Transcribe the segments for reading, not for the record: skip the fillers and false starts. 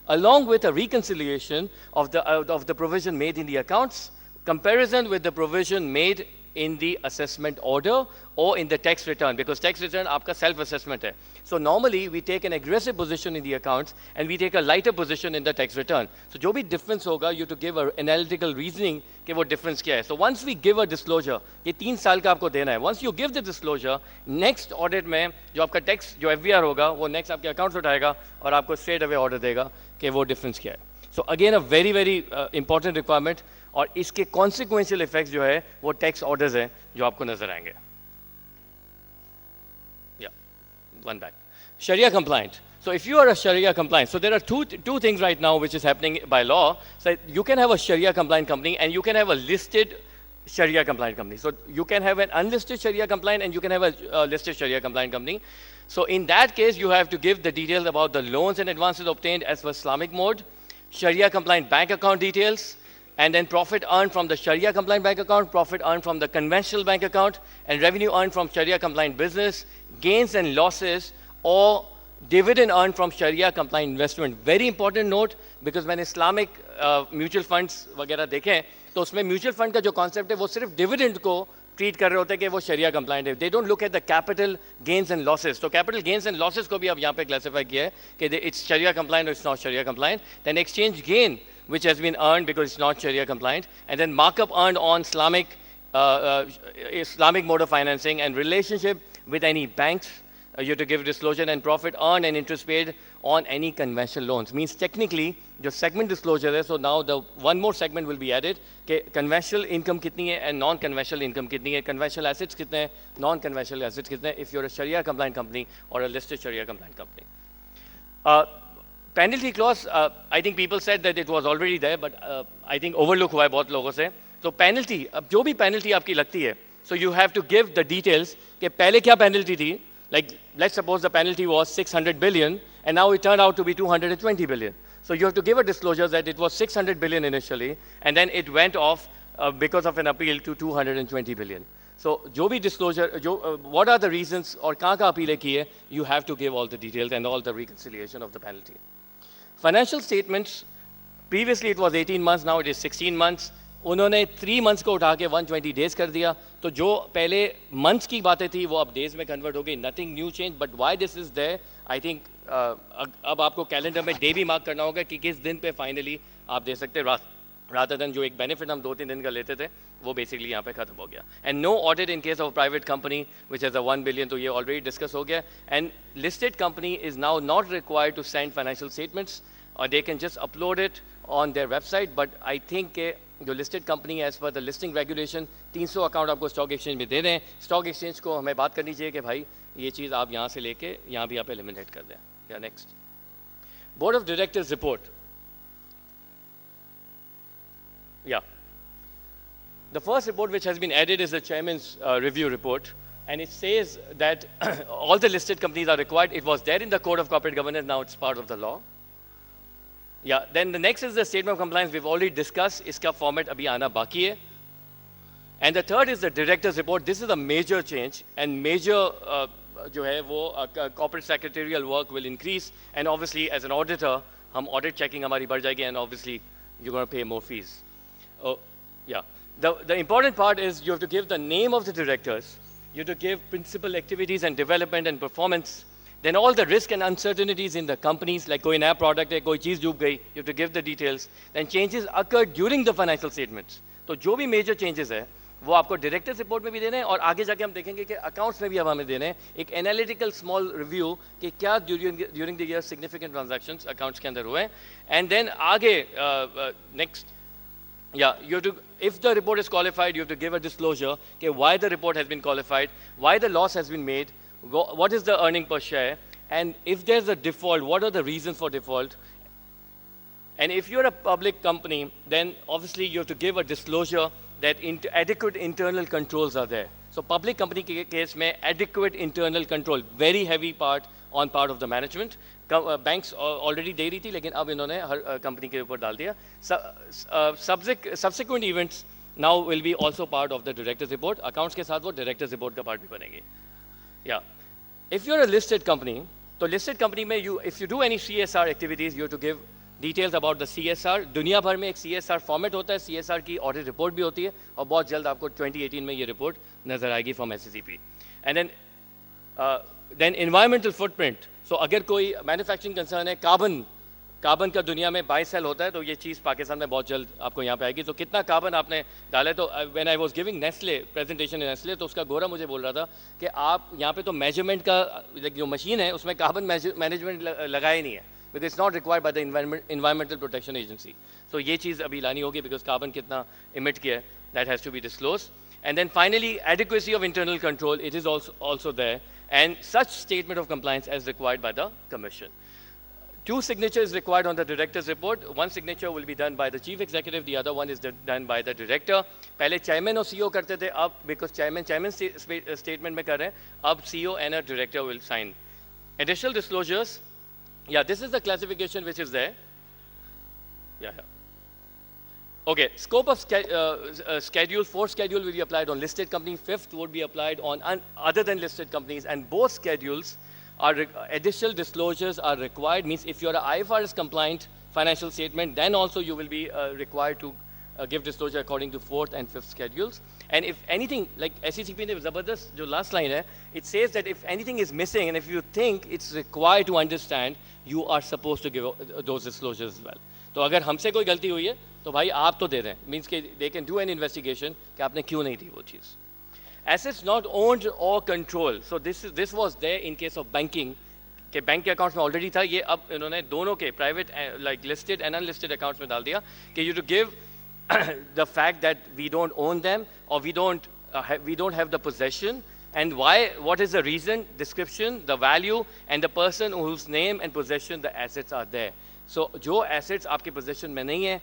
along with a reconciliation of the provision made in the accounts, comparison with the provision made in the assessment order or in the tax return, because tax return आपका self assessment है. So normally we take an aggressive position in the accounts and we take a lighter position in the tax return. So जो भी difference होगा, you to give an analytical reasoning कि वो difference क्या है. So once we give a disclosure, ये 3 साल का आपको देना है. Once you give the disclosure, next audit में जो आपका tax जो FVR होगा, वो next आपके accounts उठाएगा और आपको straight away order देगा कि वो difference क्या है. So again a very important requirement. और इसके consequential effects जो है वो tax orders हैं जो आपको नजर आएंगे. Yeah, one back. Sharia compliant. So if you are a Sharia compliant, so there are two things right now which is happening by law. So you can have a Sharia compliant company and you can have a listed Sharia compliant company. So you can have an unlisted Sharia compliant and you can have a listed Sharia compliant company. So in that case, you have to give the details about the loans and advances obtained as per Islamic mode, Sharia compliant bank account details, and then profit earned from the Sharia compliant bank account, profit earned from the conventional bank account, and revenue earned from Sharia compliant business, gains and losses, or dividend earned from Sharia compliant investment. Very important note, because when Islamic mutual funds वगैरह देखें, तो उसमें mutual fund का जो concept है, वो सिर्फ dividend को treat कर रहे होते हैं कि वो Sharia compliant है. They don't look at the capital gains and losses. So capital gains and losses को भी अब यहाँ पे classify किया है कि it's Sharia compliant or it's not Sharia compliant. Then exchange gain, which has been earned because it's not Sharia compliant, and then markup earned on Islamic mode of financing and relationship with any banks. You have to give disclosure, and profit earned and interest paid on any conventional loans. Means technically, the segment disclosure है, so now the one more segment will be added कि conventional income कितनी है and non-conventional income कितनी है, conventional assets कितने हैं, non-conventional assets कितने हैं, if you're a Sharia compliant company or a listed Sharia compliant company. Penalty clause, I think people said that it was already there, but I think overlook हुआ है बहुत लोगों से. So penalty, अब जो भी penalty आपकी लगती है, so you have to give the details कि पहले क्या penalty थी. Like, let's suppose the penalty was 600 billion, and now it turned out to be 220 billion. So you have to give a disclosure that it was 600 billion initially, and then it went off because of an appeal to 220 billion. So, जो भी disclosure, what are the reasons और कहाँ का appeal की है, you have to give all the details and all the reconciliation of the penalty. Financial statements, previously it was 18 months, now it is 16 months. उन्होंने 3 months को उठा के 120 days कर दिया. तो जो पहले months की बातें थी वो अब days में convert हो गई. Nothing new change, but why this is there, I think अब आपको calendar में day भी mark करना होगा कि किस दिन पे finally आप दे सकते हैं, rather than जो एक benefit हम 2-3 दिन का लेते थे वो basically यहाँ पे खत्म हो गया. And no audit in case of a private company which has a 1 billion, तो ये already discuss हो गया. And listed company is now not required to send financial statements, or they can just upload it on their website. But I think जो listed company as per the listing regulation 300 account आपको stock exchange में दे दें. Stock exchange को हमें बात करनी चाहिए कि भाई ये चीज़ आप यहाँ से लेके यहाँ भी आप एलिमिनेट कर दें. या next, board of directors report. या the first report which has been added is the chairman's review report, and it says that all the listed companies are required. It was there in the code of corporate governance, now it's part of the law. Yeah, then the next is the statement of compliance. We've already discussed, iska format abhi aana baki hai. And the third is the director's report. This is a major change, and major जो है वो corporate secretarial work will increase, and obviously as an auditor हम audit checking हमारी बढ़ जाएगी, and obviously you're going to pay more fees. Oh, yeah. The important part is you have to give the name of the directors, you have to give principal activities and development and performance, then all the risk and uncertainties in the companies, like कोई नया product है, कोई चीज़ डूब गई, you have to give the details. Then changes occurred during the financial statements. तो जो भी major changes है वो आपको डायरेक्टर्स रिपोर्ट में भी देने हैं, और आगे जाके हम देखेंगे कि अकाउंट्स में भी अब हमें देने हैं एक एनालिटिकल स्मॉल रिव्यू कि क्या during the year significant transactions accounts के अंदर हुए हैं. एंड देन आगे next, yeah, you have to, if the report is qualified, you have to give a disclosure okay, why the report has been qualified, why the loss has been made, what is the earning per share, and if there's a default, what are the reasons for default. And if you're a public company, then obviously you have to give a disclosure that adequate internal controls are there. So public company case mein adequate internal control, very heavy part on part of the management. Banks already दे रही थी, लेकिन अब इन्होंने हर company के ऊपर डाल दिया. Subsequent events now will be also part of the director's report. Accounts के साथ वो director's report का part भी बनेंगे. Yeah. If you're a listed company, तो listed company में if you do any CSR activities, you have to give details about the CSR. दुनिया भर में एक CSR format होता है, CSR की audit report भी होती है, और बहुत जल्द आपको 2018 में ये report नजर आएगी from SCCP. And then environmental footprint. So अगर कोई manufacturing concern है, कार्बन का दुनिया में बाई सेल होता है, तो ये चीज़ पाकिस्तान में बहुत जल्द आपको यहाँ पे आएगी. तो कितना कार्बन आपने डाला है, तो when I was giving Nestle presentation in Nestle, तो उसका गोरा मुझे बोल रहा था कि आप यहाँ पे तो मेजरमेंट का जो मशीन है उसमें कार्बन मैनेजमेंट लगाया ही नहीं है, because it's not required by the environmental protection agency. So ये चीज़ अभी लानी होगी, बिकॉज कार्बन कितना इमिट किया है, that has to be disclose. And then finally, adequacy of internal control, it is also there, and such statement of compliance as required by the Commission. 2 signatures required on the director's report. One signature will be done by the chief executive, the other one is done by the director. पहले chairman और CEO करते थे, अब because chairman statement में कर रहे हैं, अब CEO and a director will sign. Additional disclosures. Yeah, this is the classification which is there. Yeah. Okay, scope of schedule, 4th schedule will be applied on listed companies, 5th would be applied on other than listed companies, and both schedules are additional disclosures are required. Means if you're an IFRS compliant financial statement, then also you will be required to give disclosure according to 4th and 5th schedules. And if anything, like SCCP ne Zabardast, jo last line hai, it says that if anything is missing and if you think it's required to understand, you are supposed to give those disclosures as well. तो अगर हमसे कोई गलती हुई है तो भाई आप तो दे दें, मीन्स कि they can do an investigation कि आपने क्यों नहीं दी वो चीज़. Assets not owned or controlled. So this was there in case of banking, कि बैंक के अकाउंट्स में ऑलरेडी था, ये अब इन्होंने दोनों के private like listed and unlisted accounts में डाल दिया कि you to give the fact that we don't own them और we don't have the possession, and why, what is the reason, description, the value, and the person whose name and possession the assets are there. So जो assets आपके possession में नहीं है,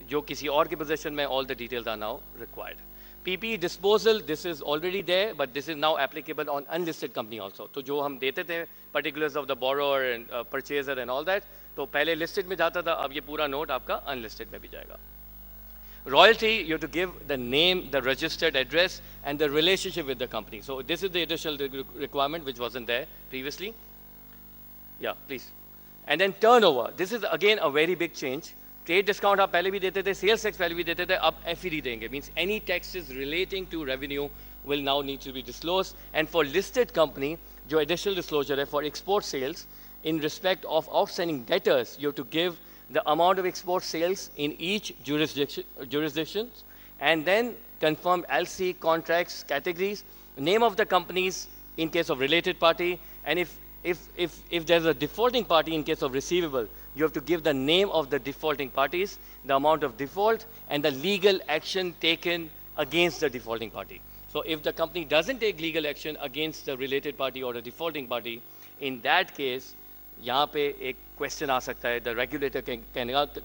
जो किसी और के possession में, all the details are now required. PPE disposal, this is already there, but this is now applicable on unlisted company also. तो जो हम देते थे particulars of the borrower and purchaser and all that, तो पहले listed में जाता था, अब ये पूरा note आपका unlisted में भी जाएगा. Royalty, you have to give the name, the registered address, and the relationship with the company. So this is the additional requirement which wasn't there previously. Yeah, please. And then turnover. This is again a very big change. Trade discount आप पहले भी देते थे, sales tax पहले भी देते थे, अब FED देंगे. Means any taxes relating to revenue will now need to be disclosed. And for listed company, जो additional disclosure है for export sales, in respect of outstanding debtors, you have to give the amount of export sales in each jurisdiction, and then confirm LC contracts categories, name of the companies in case of related party, and if there's a defaulting party in case of receivable, you have to give the name of the defaulting parties, the amount of default, and the legal action taken against the defaulting party. So if the company doesn't take legal action against the related party or the defaulting party, in that case, यहाँ पे एक question आ सकता है, the regulator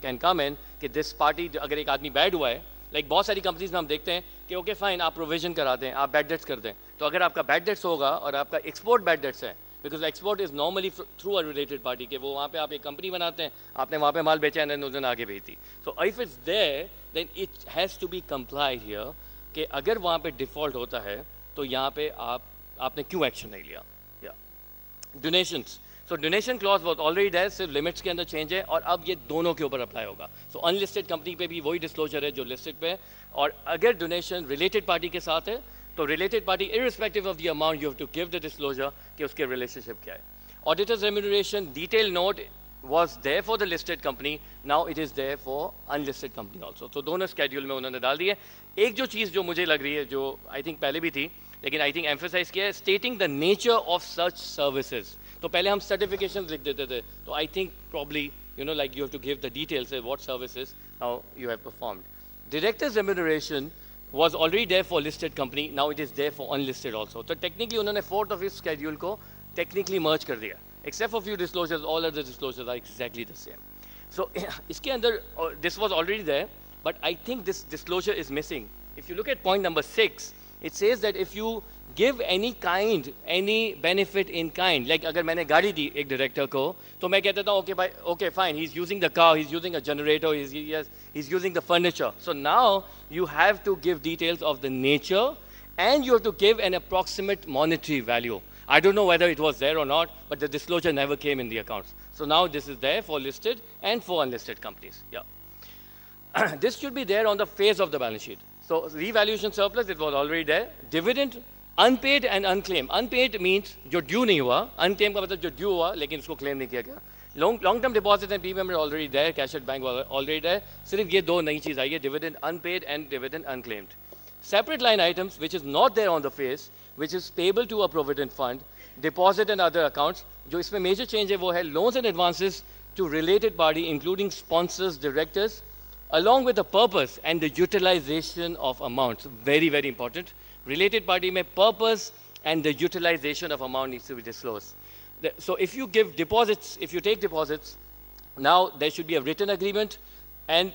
can come इन कि this party, अगर एक आदमी bad हुआ है, लाइक बहुत सारी कंपनीज में हम देखते हैं कि ओके फाइन आप प्रोविजन करा दें, आप बैड डेट्स कर दें, तो अगर आपका बैड डेट्स होगा और आपका एक्सपोर्ट बैड डेट्स है, because export is normally through a related party, कि वो वहाँ पे आप एक कंपनी बनाते हैं, आपने वहाँ पे माल बेचा एंड उस दिन आगे भेज दी. So if it's there then it has to be complied here कि अगर वहाँ पे डिफॉल्ट होता है तो यहाँ पे आपने क्यों एक्शन नहीं लिया. या donations, so donation clause was already there, सिर्फ लिमिट्स के अंदर चेंज है और अब ये दोनों के ऊपर अप्लाई होगा. सो अनलिस्टेड कंपनी पे भी वही डिस्क्लोजर है जो लिस्टेड पे है, और अगर डोनेशन रिलेटेड पार्टी के साथ है तो related party irrespective of the amount you have to give the disclosure कि उसके रिलेशनशिप क्या है. Auditors remuneration detail note was there for the listed company, now it is there for unlisted company also. तो दोनों schedule में उन्होंने डाल दिए. एक जो चीज़ जो मुझे लग रही है, जो आई थिंक पहले भी थी लेकिन आई थिंक एम्फेसाइज किया है, stating the nature of such services. तो पहले हम सर्टिफिकेशन लिख देते थे, तो I think probably you know like you have to give the details what services how you have performed. Directors remuneration was already there for listed company, now it is there for unlisted also. तो technically उन्होंने 4th of his schedule को technically merge कर दिया, except for few disclosures, all other disclosures are exactly the same. So इसके अंदर this was already there, but I think this disclosure is missing. If you look at point number 6, it says that if you give any kind, any benefit in kind, like अगर मैंने गाड़ी दी एक director को, तो मैं कहता था okay, okay fine, he's using the car, he's using a generator, he's using the furniture. So now you have to give details of the nature and you have to give an approximate monetary value. I don't know whether it was there or not, but the disclosure never came in the accounts. So now this is there for listed and for unlisted companies. Yeah. This should be there on the face of the balance sheet. So revaluation surplus, it was already there. Dividend, unpaid and unclaimed. Unpaid means जो due नहीं हुआ, unclaimed का मतलब जो due हुआ लेकिन उसको claim नहीं किया गया. Long-term deposits and PPM are already there, cash at bank was already there. सिर्फ ये दो नई चीज़ आई है, dividend unpaid and dividend unclaimed. Separate line items, which is not there on the face, which is payable to a provident fund, deposit and other accounts. जो इसमें major change है वो है loans and advances to related party, including sponsors, directors, along with the purpose and the utilization of amounts. Very, very important. Related party में purpose and the utilization of amount needs to be disclosed. So if you give deposits, if you take deposits, now there should be a written agreement, and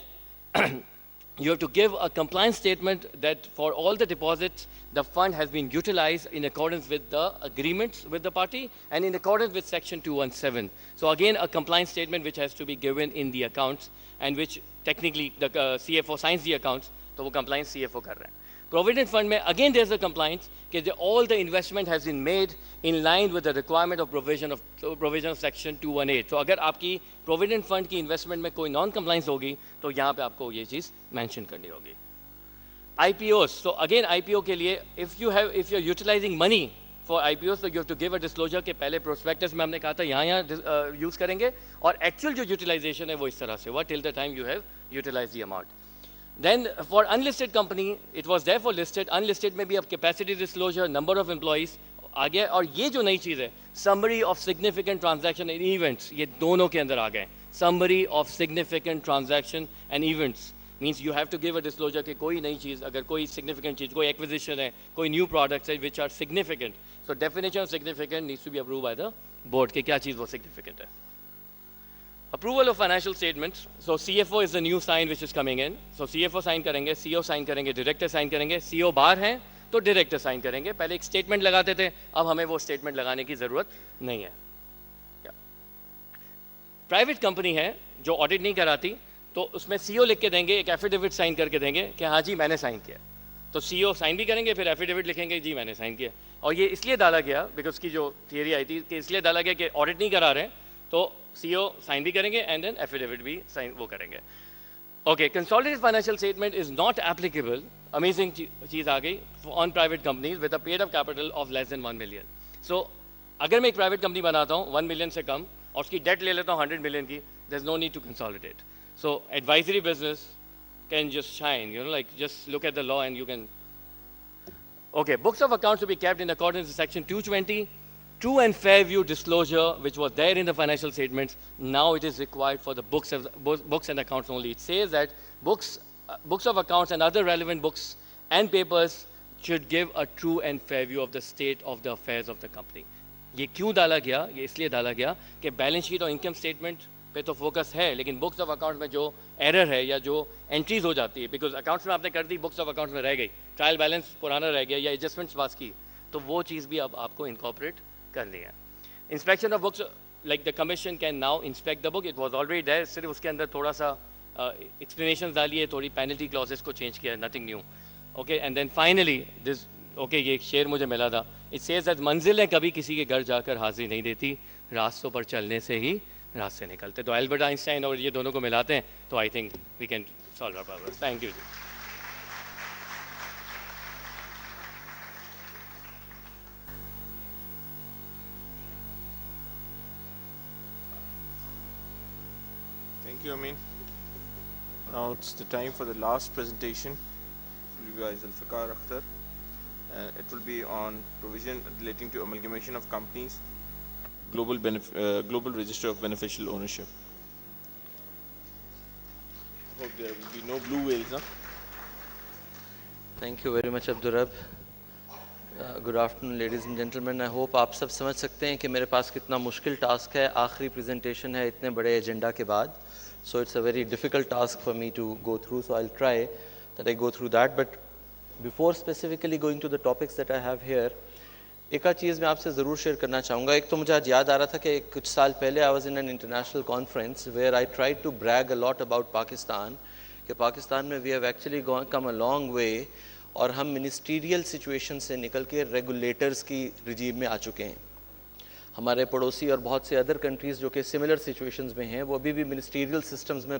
you have to give a compliance statement that for all the deposits, the fund has been utilized in accordance with the agreements with the party and in accordance with section 217. So again, a compliance statement which has to be given in the accounts and which technically the CFO signs the accounts, so वो compliance CFO कर रहे हैं. Provident fund में again there's a compliance that all the investment has been made in line with the requirement of provision of section 218. So अगर आपकी provident fund की investment में कोई non-compliance होगी तो यहाँ पे आपको ये चीज़ mention करनी होगी. IPOs. So again IPO के लिए if you're utilizing money for IPOs, so you have to give a disclosure के पहले prospectus में हमने कहा था यहाँ use करेंगे और actual जो utilization है वो इस तरह से हुआ till the time you have utilized the amount. Then for unlisted company, it was there for listed. Unlisted में भी अब capacity disclosure, number of employees आ गया और ये जो नई चीज़ है summary of significant transaction and events, ये दोनों के अंदर आ गए. Summary of significant transaction and events means you have to give a disclosure कि कोई नई चीज़, अगर कोई significant चीज़, कोई acquisition है, कोई new products है which are significant. So definition of significant needs to be approved by the board कि क्या चीज़ वो significant है. Approval of financial statements. So CFO is the new sign which is coming in. So CFO sign करेंगे, CEO sign करेंगे, director sign करेंगे. CEO बाहर हैं तो director sign करेंगे. पहले एक statement लगाते थे, अब हमें वो statement लगाने की ज़रूरत नहीं है. Private company है जो audit नहीं कराती, तो उसमें CEO लिख के देंगे, एक affidavit sign करके देंगे कि हाँ जी मैंने sign किया. तो CEO sign भी करेंगे, फिर affidavit लिखेंगे जी मैंने sign किया. और ये इसलिए डाला गया, because की जो theory आई थी कि इसलिए डाला गया कि audit नहीं करा रहे हैं, तो CEO साइन भी करेंगे एंड देन एफिडेविट भी साइन वो करेंगे. Okay, consolidated financial statement is not applicable. Amazing चीज़ आ गई on private companies with a paid up capital of less than 1 million. So अगर मैं एक प्राइवेट कंपनी बनाता हूँ 1 मिलियन से कम और उसकी डेट ले लेता हूँ 100 मिलियन की, there is no need to consolidate. So advisory business can just shine, you know, like just look at the law and you can. Okay, books of accounts to be kept in accordance with section 220. True and fair view disclosure, which was there in the financial statements, now it is required for the books and accounts only. It says that books of accounts and other relevant books and papers should give a true and fair view of the state of the affairs of the company. ये क्यों डाला गया? ये इसलिए डाला गया कि balance sheet और इनकम स्टेटमेंट पे तो फोकस है, लेकिन बुक्स ऑफ अकाउंट्स में जो एरर है या जो एंट्रीज हो जाती है, बिकॉज अकाउंट्स में आपने कर दी, बुक्स ऑफ अकाउंट्स में रह गई, ट्रायल बैलेंस पुराना रह गया या एडजस्टमेंट्स पास की, तो वो चीज़ भी अब आपको इनकॉर्पोरेट करनी है. Inspection of books, like the commission can now inspect the book. It was already there, सिर्फ उसके अंदर थोड़ा सा एक्सप्लेनेशन डालिए, थोड़ी पेनल्टी क्लॉजेस को चेंज किया, nothing new. Okay, and then finally this, okay, ये एक शेर मुझे मिला था. इट सेज दैट मंजिलें कभी किसी के घर जाकर हाजिर नहीं देती, रास्तों पर चलने से ही रास्ते निकलते. तो एल्बर्ट आइंस्टाइन और ये दोनों को मिलाते हैं तो I think we can solve our problem. Thank you. Thank you, Amin. Now it's the time for the last presentation. It will be by Zulfikar Akhtar. It will be on provision relating to amalgamation of companies, global register of beneficial ownership. Hope there will be no blue whales, huh? Thank you very much, Abdurrab. Good afternoon, ladies and gentlemen. I hope आप सब समझ सकते हैं कि मेरे पास कितना मुश्किल task है. आखिरी प्रेजेंटेशन है इतने बड़े एजेंडा के बाद. So it's a very difficult task for me to go through. So I'll try that I go through that. But before specifically going to the topics that I have here, एक चीज़ मैं आपसे ज़रूर share करना चाहूँगा. एक तो मुझे आज याद आ रहा था कि कुछ साल पहले I was in an international conference where I tried to brag a lot about Pakistan. कि पाकिस्तान में we have actually come a long way और हम मिनिस्ट्रियल सिचुएशन से निकल के रेगुलेटर्स की रिजीम में आ चुके हैं। हमारे पड़ोसी और बहुत से अदर कंट्रीज़ जो कि सिमिलर सिचुएशंस में हैं वो अभी भी मिनिस्ट्रियल सिस्टम्स में